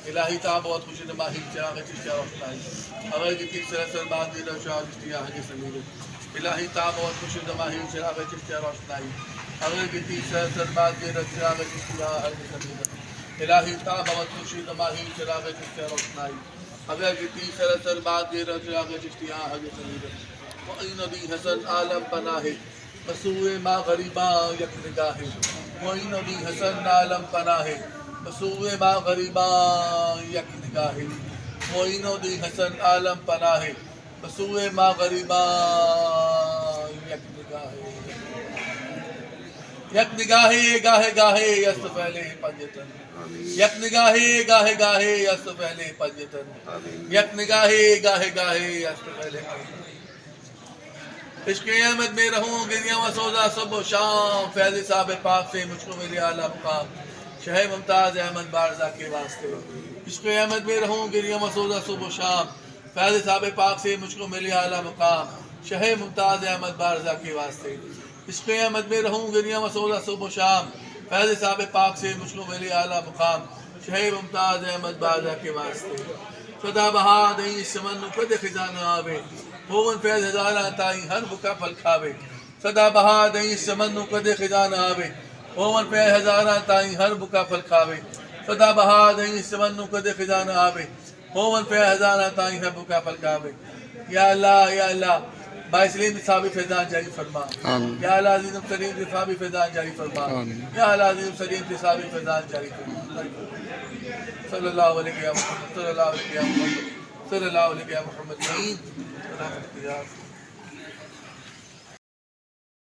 الہی تاب بہت خوش نماہی چراغ چشتیا روشنائی اگر کی تیر سرسر باندھی روشا چشتیا حج سمیر الہی تاب بہت خوش نماہی چراغ چشتیا روشنائی اگر کی تیر سرسر باندھی چراغ چشتیا حج سمیر الہی تاب بہت خوش نماہی چراغ چشتیا روشنائی اگر کی تیر سرسر باندھی چراغ چشتیا حج سمیر معین دی حسن عالم پناہ مسوئے ما غریباں یک نگاہ معین دی حسن عالم پناہ مسوئے ما غریباں یک نگاہ معین دی حسن عالم پناہ مسوئے ما غریباں یک نگاہ یک نگاہے گاہے گاہے یست پہلے پنجتن یک نگاہے گاہے گاہے یست پہلے پنجتن یک نگاہے گاہے گاہے یست پہلے پنجتن عشق احمد میں رہوں گریاں و سوزا صبح و شام فیض صاحب پاک سے مجھ کو میرے اعلیٰ مقام شہ ممتاز احمد بارزہ کے واسطے عشق احمد میں رہوں گریاں و سوزا صبح و شام فیض صاحب پاک سے مجھ کو میرے اعلیٰ مقام شہ ممتاز احمد بارزہ کے واسطے عشق احمد میں رہوں گریاں و سوزا صبح و شام فیض صاحب پاک سے مجھ کو میرے اعلیٰ مقام شہ ممتاز احمد بارزہ کے واسطے سدا بہا دیں سمن کد خزانہ آوے ہوون فیض ہزاراں تائیں ہر بکا پھل کھاوے سدا بہا دیں سمن کد خزانہ آوے ہوون فیض ہزاراں تائیں ہر بکا پھل کھاوے سدا بہا دیں سمن کد خزانہ آوے ہوون فیض ہزاراں تائیں ہر بکا پھل کھاوے یا اللہ باعث سلیم صحابی فیضان جاری فرما یا اللہ عزیز سلیم صحابی فیضان جاری فرما یا اللہ عزیز سلیم صحابی فیضان جاری فرما صلی اللہ علیہ وسلم صلی اللہ علیہ وسلم صلی اللہ علیہ وسلم محمد